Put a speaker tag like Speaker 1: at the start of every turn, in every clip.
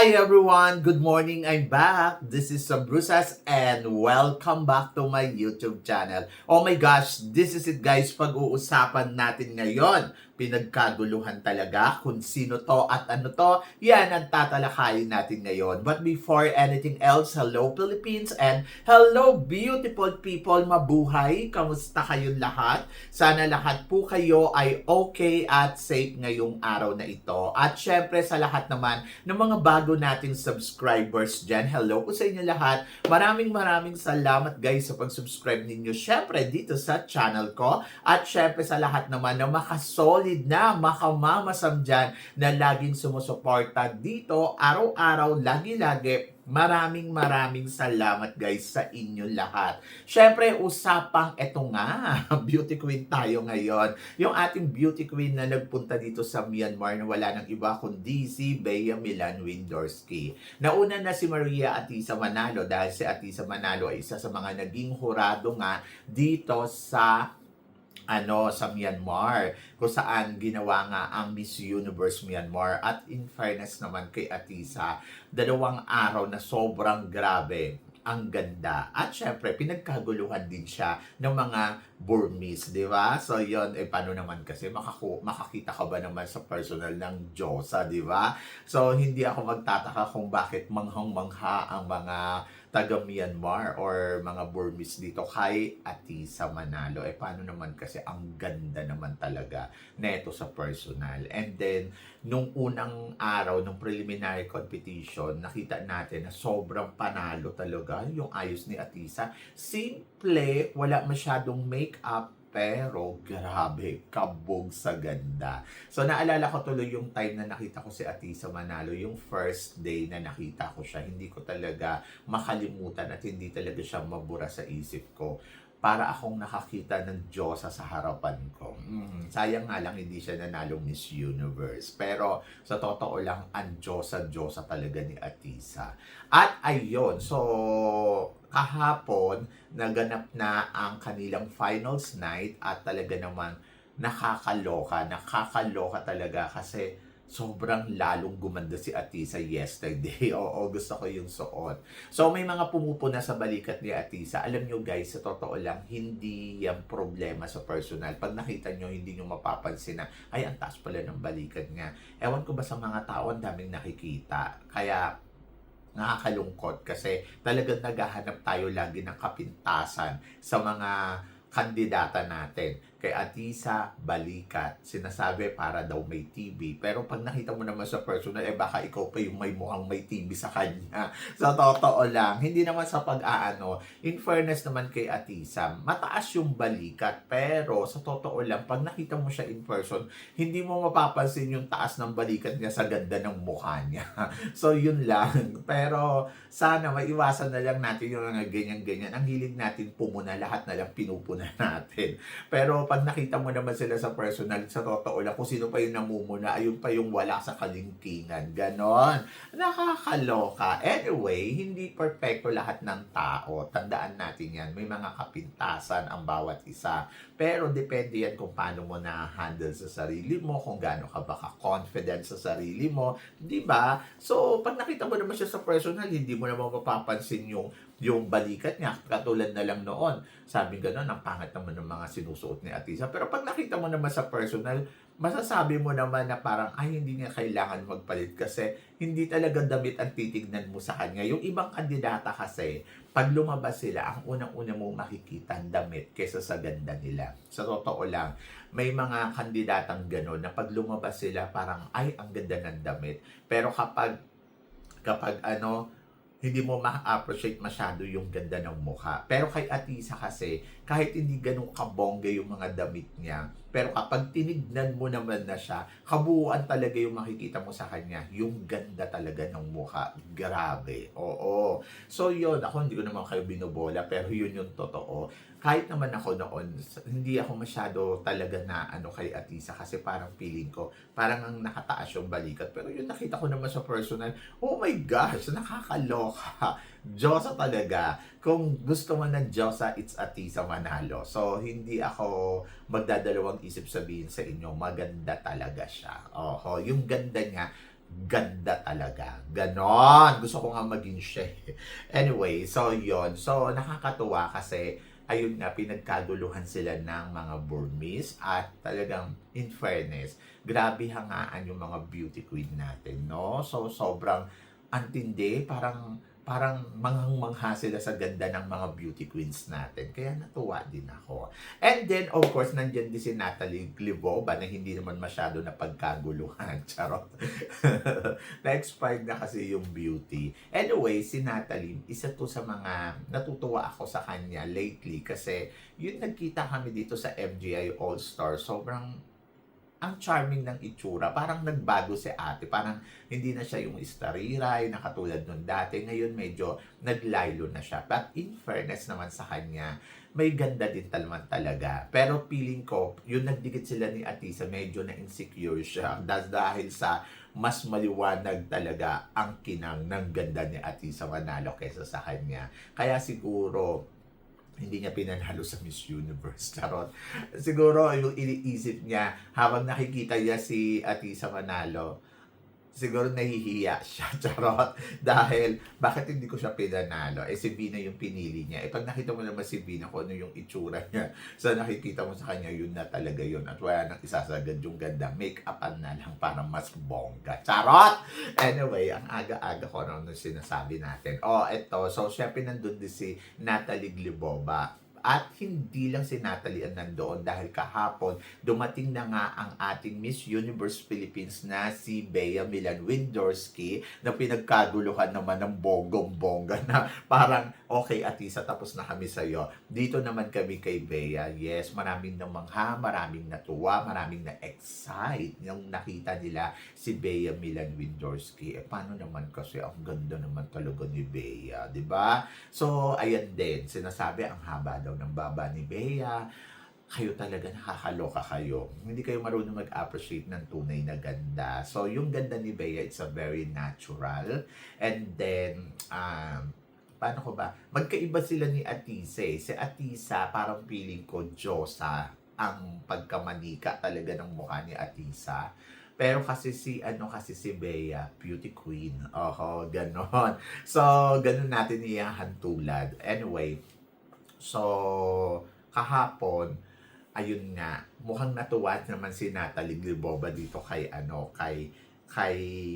Speaker 1: Hi everyone! Good morning! I'm back! This is Sabrusas and welcome back to my YouTube channel. Oh my gosh! This is it guys! Pag-uusapan natin ngayon. Pinagkaguluhan talaga kung sino to at ano to. Yan ang tatalakayin natin ngayon. But before anything else, hello Philippines and hello beautiful people! Mabuhay! Kamusta kayong lahat? Sana lahat po kayo ay okay at safe ngayong araw na ito. At syempre sa lahat naman ng mga bago nating subscribers dyan. Hello po sa inyo lahat. Maraming salamat guys sa pag-subscribe ninyo. Syempre dito sa channel ko. At syempre sa lahat naman na makasolid na, makamamasam dyan na laging sumusuporta dito araw-araw, lagi-lagi. Maraming salamat guys sa inyo lahat. Syempre, usapang eto nga, beauty queen tayo ngayon. Yung ating beauty queen na nagpunta dito sa Myanmar na wala nang iba kundi si Bea Milan Windorsky. Nauna na si Maria Atisa Manalo dahil si Atisa Manalo ay isa sa mga naging hurado nga dito sa sa Myanmar, kung saan ginawa nga ang Miss Universe Myanmar. At in fairness naman kay Atisa, 2 araw na sobrang grabe ang ganda. At syempre, pinagkaguluhan din siya ng mga Burmese, di ba? So, yon paano naman kasi makakita ka ba naman sa personal ng Diyosa, di ba? So, hindi ako magtataka kung bakit manghang-mangha ang mga taga-Myanmar or mga Burmese dito kay Atisa Manalo. Paano naman kasi ang ganda naman talaga neto sa personal. And then, nung unang araw, nung preliminary competition, nakita natin na sobrang panalo talaga yung ayos ni Atisa. Simple, wala masyadong make-up, pero grabe, kabog sa ganda. So naalala ko tuloy yung time na nakita ko si Atisa Manalo, yung first day na nakita ko siya, hindi ko talaga makalimutan at hindi talaga siya mabura sa isip ko. Para akong nakakita ng Diyosa sa harapan ko. Sayang nga lang hindi siya nanalo Miss Universe. Pero sa totoo lang, ang Diyosa talaga ni Atisa. At ayun, so kahapon, naganap na ang kanilang finals night at talaga naman nakakaloka talaga kasi sobrang lalong gumanda si Atisa yesterday. Oo, gusto ko yung suot. So, may mga pumupuna sa balikat ni Atisa. Alam nyo guys, sa totoo lang, hindi yan problema sa personal. Pag nakita nyo, hindi nyo mapapansin na, ay, ang taas pala ng balikat nga. Ewan ko ba sa mga tao, ang daming nakikita. Kaya, nakakalungkot kasi talagang naghahanap tayo lagi ng kapintasan sa mga kandidata natin. Kay Atisa, balikat. Sinasabi para daw may TB. Pero pag nakita mo naman sa personal, baka ikaw pa yung may mukhang may TB sa kanya. Sa totoo lang, hindi naman sa pag-aano. In fairness naman kay Atisa, mataas yung balikat. Pero sa totoo lang, pag nakita mo siya in person, hindi mo mapapansin yung taas ng balikat niya sa ganda ng mukha niya. So yun lang. Pero sana maiwasan na lang natin yung mga ganyan-ganyan. Ang hilig natin pumuna, lahat na lang pinupuna natin. Pero pag nakita mo naman sila sa personal, sa totoo lang, kung sino pa yung namumuna, ayun pa yung wala sa kalingkingan. Ganon. Nakakaloka. Anyway, hindi perfecto lahat ng tao. Tandaan natin yan. May mga kapintasan ang bawat isa. Pero depende yan kung paano mo na-handle sa sarili mo, kung gaano ka baka confident sa sarili mo. Diba? So, pag nakita mo naman siya sa personal, hindi mo naman mapapansin yung balikat niya. Katulad na lang noon. Sabi gano'n, ang pangit naman ng mga sinusuot ni Atisa. Pero pag nakita mo naman sa personal, masasabi mo naman na parang, ay, hindi niya kailangan magpalit kasi hindi talaga damit ang titignan mo sa kanya. Yung ibang kandidata kasi, pag lumabas sila, ang unang-una mong makikita ang damit kaysa sa ganda nila. Sa totoo lang, may mga kandidatang gano'n na pag lumabas sila, parang, ay, ang ganda ng damit. Pero kapag hindi mo ma-appreciate masyado yung ganda ng mukha. Pero kay Atisa kasi, kahit hindi ganun kabongga yung mga damit niya, pero kapag tinignan mo naman na siya, kabuuan talaga yung makikita mo sa kanya. Yung ganda talaga ng mukha. Grabe. Oo. So yun, ako hindi ko naman kayo binobola, pero yun yung totoo. Kahit naman ako noon, hindi ako masyado talaga na kay Atisa kasi parang feeling ko, parang ang nakataas yung balikat. Pero yun nakita ko naman sa personal, oh my gosh, nakakaloka. Diyosa talaga. Kung gusto mo ng Diyosa, it's Atisa Manalo. So, hindi ako magdadalawang isip sabihin sa inyo, maganda talaga siya. Oho, yung ganda niya, ganda talaga. Ganon. Gusto ko nga maging siya. Anyway, so yon. So, nakakatuwa kasi, ayun nga, pinagkaguluhan sila ng mga Burmese at talagang, in fairness, grabe hangaan yung mga beauty queen natin, no? So, sobrang antindi, parang manghang-mangha sila sa ganda ng mga beauty queens natin. Kaya natuwa din ako. And then, of course, nandiyan din si Natalie Glibova na hindi naman masyado na pagkaguluhan. Charot. Na-expired na kasi yung beauty. Anyway, si Natalie, isa to sa mga natutuwa ako sa kanya lately kasi yun nagkita kami dito sa MGI All-Star. Sobrang ang charming ng itsura. Parang nagbago si ate. Parang hindi na siya yung istariray na katulad nun dati. Ngayon medyo naglaylo na siya. But in fairness naman sa kanya, may ganda din naman talaga. Pero feeling ko, yung nagdikit sila ni Atisa, medyo na-insecure siya. Dahil sa mas maliwanag talaga ang kinang ng ganda ni Atisa Manalo kaysa sa kanya. Kaya siguro, hindi niya pinanalo sa Miss Universe. Charot. Siguro, yung iniisip niya, habang nakikita niya si Atisa Manalo, siguro nahihiya siya. Charot. Dahil, bakit hindi ko siya pinanalo? Eh, si Vina yung pinili niya. Eh, pag nakita mo naman si Vina kung ano yung itsura niya, so nakikita mo sa kanya, yun na talaga yun. At wala nang isasagad yung ganda. Make-upan na lang para mas bongga. Charot! Anyway, ang aga-aga ko nung sinasabi natin. Oh, eto. So, syempre nandun din si Natalie Glibova. At hindi lang si Natalie ang nandoon dahil kahapon dumating na nga ang ating Miss Universe Philippines na si Bea Milan Windorski na pinagkaguluhan naman ng bonggong-bongga na parang okay Atisa tapos na kami sa'yo. Dito naman kami kay Bea. Yes, maraming namangha, maraming natuwa, maraming na-excite yung nakita nila si Bea Milan Windorski. Eh paano naman kasi ang ganda naman talaga ni Bea, di ba? So, ayan din, sinasabi ang haba daw ng baba ni Bea, kayo talaga nakakaloka kayo. Hindi kayo marunong mag-appreciate ng tunay na ganda. So, yung ganda ni Bea, it's a very natural. And then, paano ko ba? Magkaiba sila ni Atisa. Si Atisa, parang feeling ko, Diyosa ang pagkamanika talaga ng mukha ni Atisa. Pero kasi si Bea, beauty queen. Oho, ganon. So, ganon natin iyahan tulad. Anyway, so, kahapon, ayun nga, mukhang natuwa naman si Natalie Glibova dito kay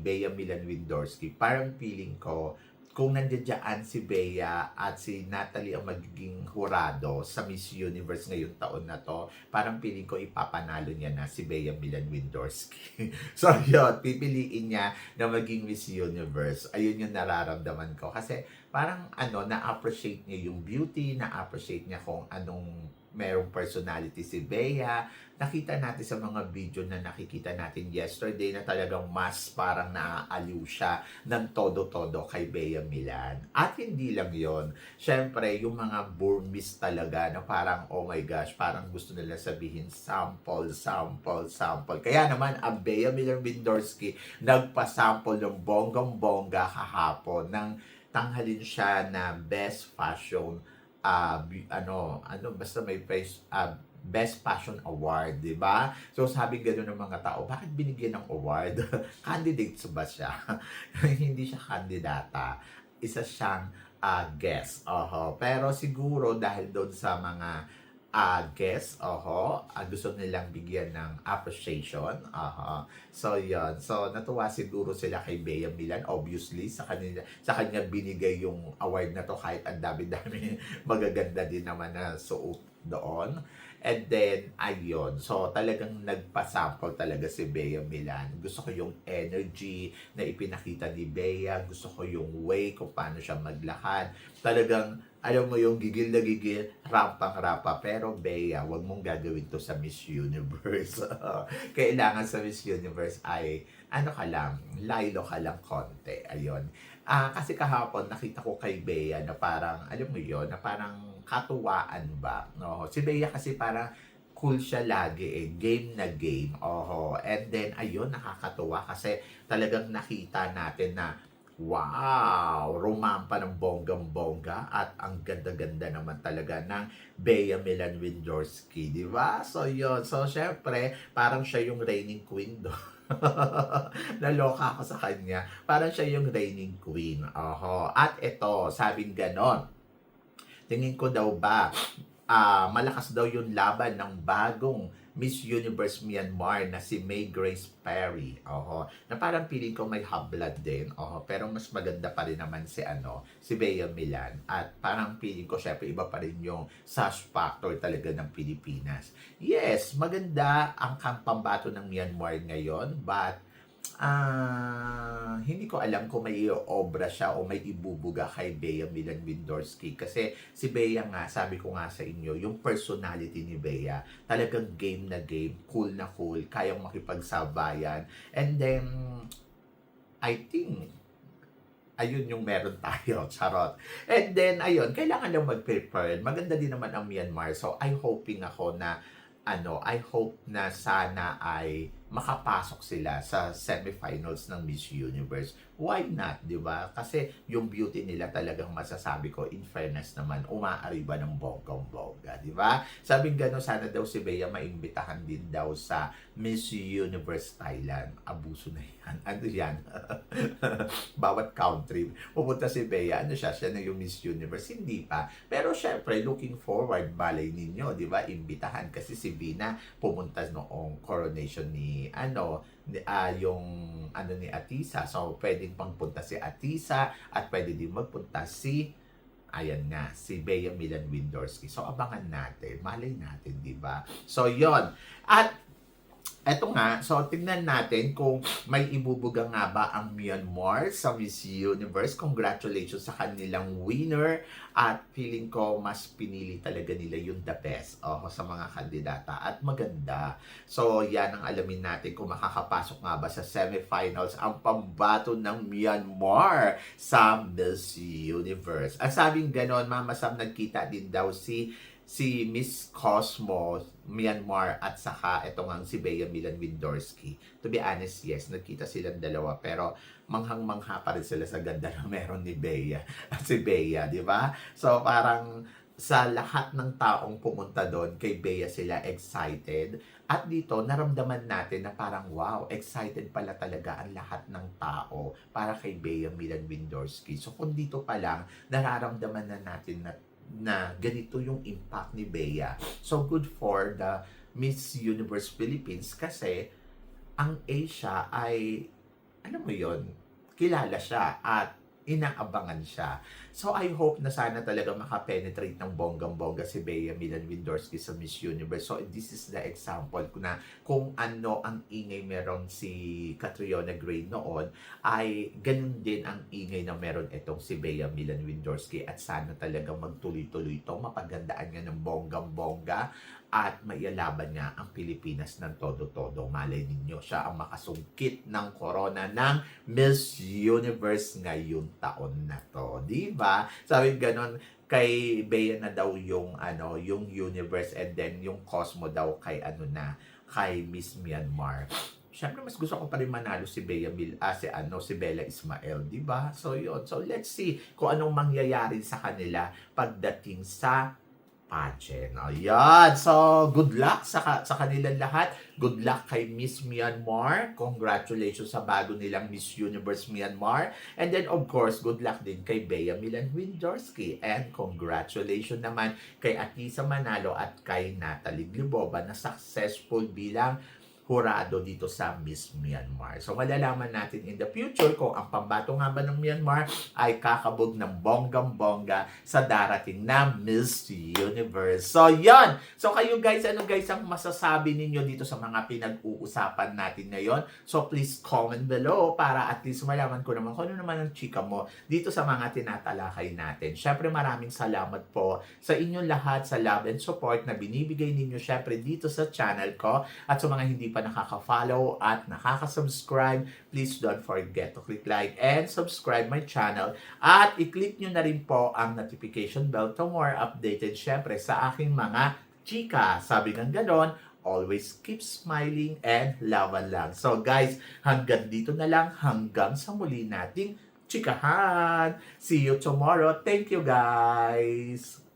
Speaker 1: Bea Milan Windorski. Parang feeling ko, kung nandiyan si Bea at si Natalie ang magiging hurado sa Miss Universe ngayong taon na to, parang feeling ko ipapanalo niya na si Bea Milan Windorski. So yun, pipiliin niya na maging Miss Universe. Ayun yung nararamdaman ko. Kasi parang na-appreciate niya yung beauty, na-appreciate niya kung anong merong personality si Bea. Nakita natin sa mga video na nakikita natin yesterday na talagang mas parang naaaliw siya ng todo-todo kay Bea Milan. At hindi lang yon. Siyempre, yung mga Burmese talaga na parang, oh my gosh, parang gusto nila sabihin sample, sample, sample. Kaya naman, ang Bea Milan Windorski nagpa-sample ng bonggang-bongga kahapon ng tanghalin siya na best fashion basta may prize, Best Fashion Award, di ba? So, sabi gano'n ng mga tao, bakit binigyan ng award? Candidates ba siya? Hindi siya kandidata. Isa siyang guest. Pero siguro dahil doon sa mga guest, gusto nilang bigyan ng appreciation. So, yun. So, natuwa siguro sila kay Bea Milan. Obviously, sa kanya binigay yung award na to kahit ang dami-dami magaganda din naman na suot doon. And then, ayun. So, talagang nagpasample talaga si Bea Milan. Gusto ko yung energy na ipinakita ni Bea. Gusto ko yung way kung paano siya maglakad. Talagang, alam mo yung gigil na gigil, rampang-rapa. Pero Bea, wag mong gagawin to sa Miss Universe. Kailangan sa Miss Universe ay, laylo ka lang konti. Ayun. Kasi kahapon, nakita ko kay Bea na parang, alam mo yon na parang katuwaan ba? No? Si Bea kasi parang cool siya lagi game na game. And then, ayun, nakakatuwa kasi talagang nakita natin na wow! Rumampa ng bonggang-bongga at ang ganda-ganda naman talaga ng Bea Milan Windorski, di ba? So, yun. So, syempre, parang siya yung reigning queen doon. Naloka ako sa kanya. Parang siya yung reigning queen. Oho. At ito, sabing ganon. Tingin ko daw ba, malakas daw yung laban ng bagong Miss Universe Myanmar na si May Grace Perry. Oho. Na parang feeling ko may hot-blood din. Oho. Pero mas maganda pa rin naman si Bea Milan. At parang feeling ko, syempre, iba pa rin yung sash factor talaga ng Pilipinas. Yes, maganda ang pambato ng Myanmar ngayon. But hindi ko alam kung may obra siya o may ibubuga kay Bea Milan Windorsky. Kasi si Bea nga, sabi ko nga sa inyo, yung personality ni Bea, talagang game na game, cool na cool, kayang makipagsabayan. And then, I think, ayun yung meron tayo, charot. And then, ayun, kailangan lang mag-prepare. Maganda din naman ang Myanmar. So, I hope na sana ay makapasok sila sa semifinals ng Miss Universe. Why not, di ba? Kasi yung beauty nila talagang masasabi ko, in fairness naman, umaariba ng bonggang-bongga, di ba? Sabi gano'n, sana daw si Bea maimbitahan din daw sa Miss Universe Thailand. Abuso na yan. Ano yan? Bawat country. Pupunta si Bea, ano siya na yung Miss Universe? Hindi pa. Pero syempre, looking forward, balay ninyo, di ba? Imbitahan kasi si Vina pumunta noong coronation ni ni Atisa. So, pwedeng pangpunta si Atisa at pwede din magpunta si Bea Milan Windorsky. So, abangan natin. Malay natin, di ba? So, yon. At eto nga, so tingnan natin kung may ibubuga nga ba ang Myanmar sa Miss Universe. Congratulations sa kanilang winner at feeling ko mas pinili talaga nila yung the best sa mga kandidata at maganda. So yan ang alamin natin kung makakapasok nga ba sa semifinals ang pambato ng Myanmar sa Miss Universe. At sabing ganon, Mama Sam, nagkita din daw si Miss Cosmo Myanmar at saka ito nga si Bea Milan Windorsky. To be honest, yes, nagkita silang dalawa pero manghang-mangha pa rin sila sa ganda na meron ni Bea at si Bea, di ba? So parang sa lahat ng taong pumunta doon, kay Bea sila excited. At dito, naramdaman natin na parang wow, excited pala talaga ang lahat ng tao para kay Bea Milan Windorsky. So kung dito pa lang, nararamdaman na natin na ganito yung impact ni Bea. So good for the Miss Universe Philippines kasi ang Asia ay, kilala siya at inaabangan siya. So I hope na sana talaga makapenetrate ng bonggang-bongga si Bea Milan Windorsky sa Miss Universe. So this is the example kung ano ang ingay meron si Catriona Gray noon, ay ganun din ang ingay na meron itong si Bea Milan Windorsky at sana talaga magtuloy-tuloy ito, mapagandaan nga ng bonggang-bongga at maialaban nga ang Pilipinas ng todo-todo. Malay ninyo, siya ang makasungkit ng corona ng Miss Universe ngayong taon na to. Diba? Sabi ganon, kay Bea na daw yung Universe and then yung Cosmo daw kay Miss Myanmar. Siyempre, mas gusto ko pa rin manalo si si Bella Ismael, di ba? So, yun. So, let's see kung anong mangyayari sa kanila pagdating sa pageant. Ayan. So, good luck sa kanilang lahat. Good luck kay Miss Myanmar. Congratulations sa bago nilang Miss Universe Myanmar. And then, of course, good luck din kay Bea Milan Windorsky. And congratulations naman kay Atisa Manalo at kay Natalie Glebova na successful bilang hurado dito sa Miss Myanmar. So, malalaman natin in the future kung ang pambato nga ba ng Myanmar ay kakabog ng bonggang-bongga sa darating na Miss Universe. So, yon. So, kayo guys, ano guys ang masasabi ninyo dito sa mga pinag-uusapan natin ngayon? So, please comment below para at least malaman ko naman kung ano naman ang chika mo dito sa mga tinatalakay natin. Syempre, maraming salamat po sa inyong lahat sa love and support na binibigay ninyo syempre dito sa channel ko at sa mga hindi pa nakaka-follow at nakaka-subscribe, please don't forget to click like and subscribe my channel at i-click nyo na rin po ang notification bell to more updated syempre sa aking mga chika. Sabi ng ganon, always keep smiling and laban lang. So guys, hanggang dito na lang, hanggang sa muli nating chikahan. See you tomorrow. Thank you guys!